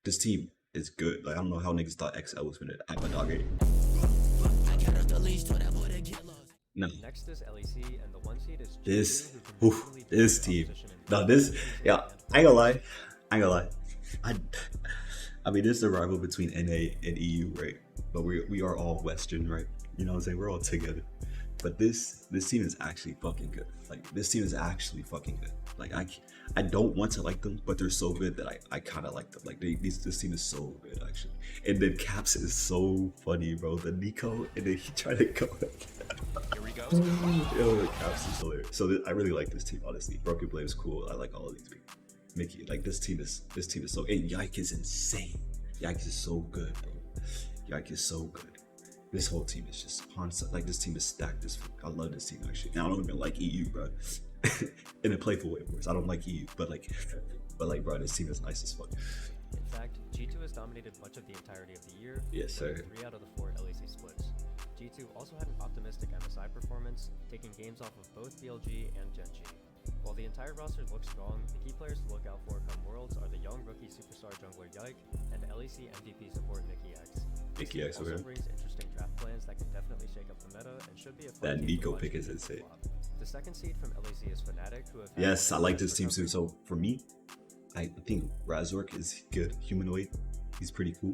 This team is good. Like I don't know how niggas thought XL was gonna act my dog ate. No, Next is LEC, and the one seed is this, G2, who oof, conventionally this dominate team. opposition in Now both this, season yeah, and I ain't gonna lie. tournament. I ain't gonna lie. I, I mean, this is a rival between NA and EU, right? But we are all Western, right? You know what I'm saying? We're all together. But this team is actually fucking good. Like this team is actually fucking good. Like I don't want to like them, but they're so good that I kind of like them. Like this team is so good actually. And then Caps is so funny, bro. The Nico and then he tried to go. Here we go. Yo, the Caps is hilarious. So I really like this team honestly. Broken Blade is cool. I like all of these people. Mickey, like this team is so. And Yike is insane. Yike is so good, bro. Yike is so good. This whole team is just like this team is stacked as fuck. I love this team actually. Now I don't even like EU, bro. In a playful way, of course. I don't like EU, but like, bro, this team is nice as fuck. In fact, G2 has dominated much of the entirety of the year. Yes, sir. 3 out of the 4 LEC splits. G2 also had an optimistic MSI performance, taking games off of both BLG and Gen G. While the entire roster looks strong, the key players to look out for come Worlds are the young rookie superstar jungler Yike and LEC MVP support Mickey X. Mickey X, also okay. brings interesting draft plans that can definitely shake up the meta and should be a fun That team to Nico watch pick is even insane. flop. The second seed from LEC is Fnatic, who have had Yes, I one of like the this best team too. recoveries. So for me, I think Razork is good. Humanoid, he's pretty cool.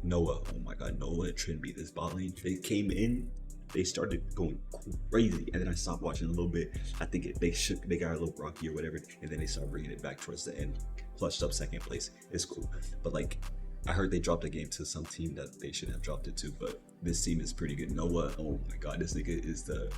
Noah, oh my god, Noah and Trinby, this bot lane. They came in, they started going crazy, and then I stopped watching a little bit. I think they got a little rocky or whatever, and then they started bringing it back towards the end. Clutched up second place. It's cool, but like I heard they dropped a game to some team that they shouldn't have dropped it to. But this team is pretty good. Noah, oh my god, this nigga is the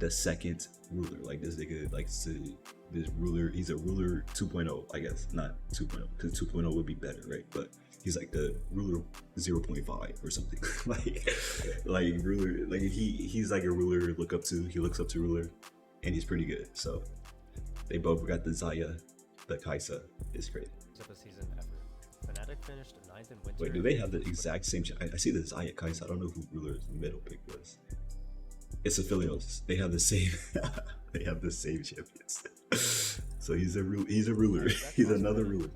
second ruler. Like this nigga likes to this ruler. He's a ruler 2.0, I guess, not 2.0 because 2.0 would be better, right? But he's like the ruler 0.5 or something. like ruler, like he's like a ruler look up to. He looks up to ruler, and he's pretty good. So they both got the Zaya, the Kaisa. It's great. Of a season ever. Fnatic finished 9th in winter. Wait, do they have the exact same? I see the Zaya Kaisa. I don't know who ruler's middle pick was. It's Aphelios. They have the same. They have the same champions. So he's a ruler. He's another ruler.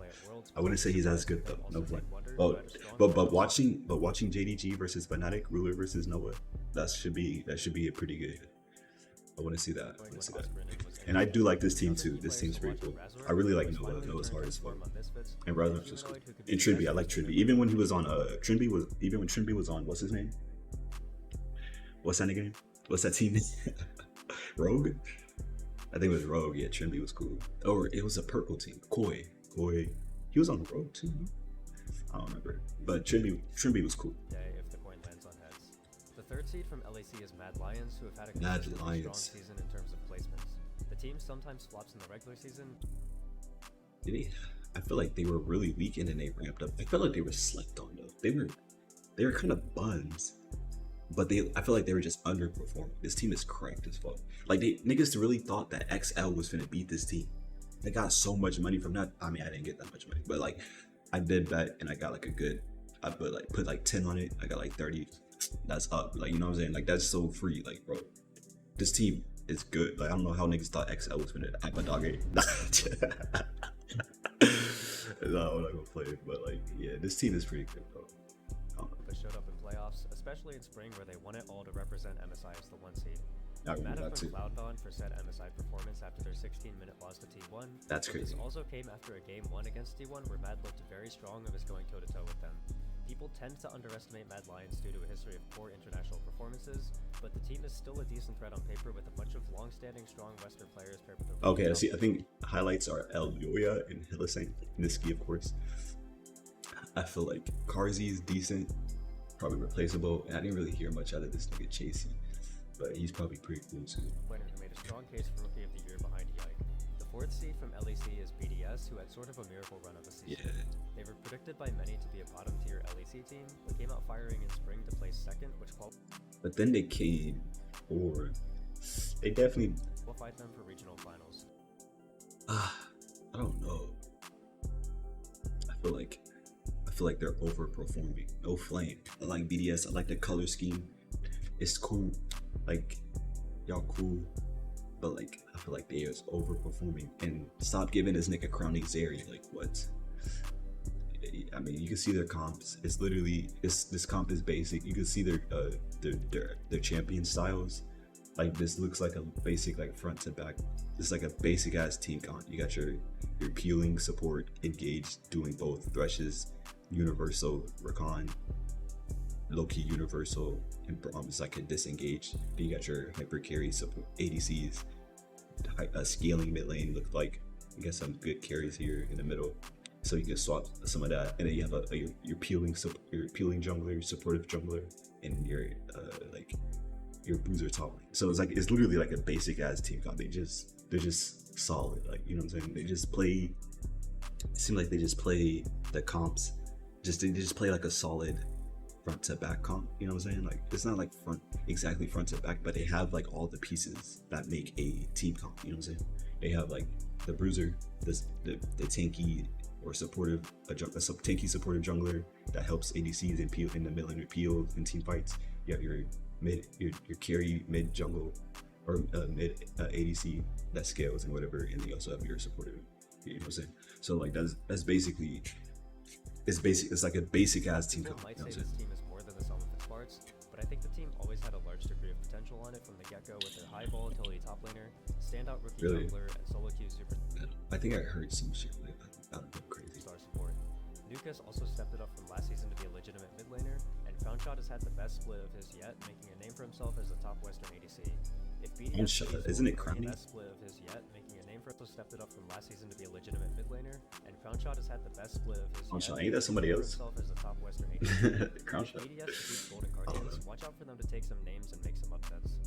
I wouldn't say he's as good though. No point. But watching JDG versus Fnatic, ruler versus Noah, that should be a pretty good. I want to see that. And I do like this team too. This team's pretty cool. I really like Noah. Noah's hard as fuck. And Razork's just cool. And Trinby, I like Trinby. Even when he was on Trinby was on what's his name? What's that name? What's that team name? Rogue? I think it was Rogue. Yeah, Trinby was cool. Or it was a purple team. Koi. He was on Rogue too. I don't remember. But Trinby was cool. If the coin lands on heads. The third seed from LEC is MadLions, who have had a Mad consistently strong Lions. season in terms of placements. The team sometimes flops in the regular season. I feel like they were really weak and then they ramped up. I felt like they were slept on though. They were kind of buns. But I feel like they were just underperforming. This team is cracked as fuck. Like niggas really thought that XL was gonna beat this team. They got so much money from that. I mean, I didn't get that much money, but like I did bet and I got like a good. I put like 10 on it. I got like 30. That's up. Like you know what I'm saying? Like that's so free. Like bro, this team is good. Like I don't know how niggas thought XL was gonna act my dog ate. No, I'm not gonna play it, but like yeah, this team is pretty good, bro. But showed up in playoffs, especially in spring where they won it all to represent MSI as the 1 seed. I remember that Fnatic too. went cloud-bound for said MSI performance after their 16-minute loss to T1. That's but crazy. This also came after a game 1 against T1 where Mad looked very strong and was going toe-to-toe with them. People tend to underestimate MadLions due to a history of poor international performances, but the team is still a decent threat on paper with a bunch of long-standing strong Western players paired with a Okay, I think highlights are El Yoya and Hillisang. Niski, of course. I feel like Karzi is decent, probably replaceable, and I didn't really hear much out of this nigga Chasey, but he's probably pretty cool too. Player who made a strong case for Rookie of the Year behind Yike. The fourth seed from LEC is BDS, who had sort of a miracle run of a season. Yeah. They were predicted by many to be a bottom-tier LEC team, but came out firing in spring to place second, which But then they came forward. They definitely. qualified them for regional finals. I don't know. I feel like they're overperforming. No flame. I like BDS. I like the color scheme. It's cool. Like y'all cool, but like I feel like they is overperforming. And stop giving this nigga crowning Zeri. Like what? I mean, you can see their comps. It's literally this comp is basic. You can see their champion styles. Like this looks like a basic like front to back. It's like a basic ass team comp. You got your peeling support engaged, doing both threshes, universal, recon, low key universal, and it's like a disengaged. Then you got your hyper carry support ADCs, scaling mid lane. Look like you got some good carries here in the middle, so you can swap some of that. And then you have your peeling jungler, supportive jungler, and your like your bruiser top lane. So it's literally like a basic ass team comp. They're just solid, like, you know what I'm saying? They just play. It seems like they just play the comps. They just play like a solid front to back comp. You know what I'm saying? Like it's not like exactly front to back, but they have like all the pieces that make a team comp. You know what I'm saying? They have like the bruiser, the tanky or supportive, tanky supportive jungler that helps ADCs and peel in the mid lane peel in team fights. You have your carry mid jungle or mid ADC that scales and whatever, and then you also have your supportive. You know what I'm saying? So like that's basically it's like a basic ass team People comp. might You know say what I'm this saying? team is more than the sum of its parts, but I think the team always had a large degree of potential on it from the get-go with their high volatility top laner, standout rookie Really? jungler, and solo queue I think I heard some shit like that. I don't know, crazy. superstar support. Nukas also stepped it up from last season to be a legitimate mid laner, and Foundshot has had the best split of his yet, making a name for himself as a top Western ADC. If BDS Foundshot, isn't it crummy? best split of his yet, making a name for himself, stepped it up from last season to be a legitimate mid laner, and Foundshot has had the best split of his Foundshot, yet, ain't that somebody making a name else? for himself as a top Western ADC. Crown If shot. BDS defeats Golden Guardians, watch out for them to take some names and make some upsets.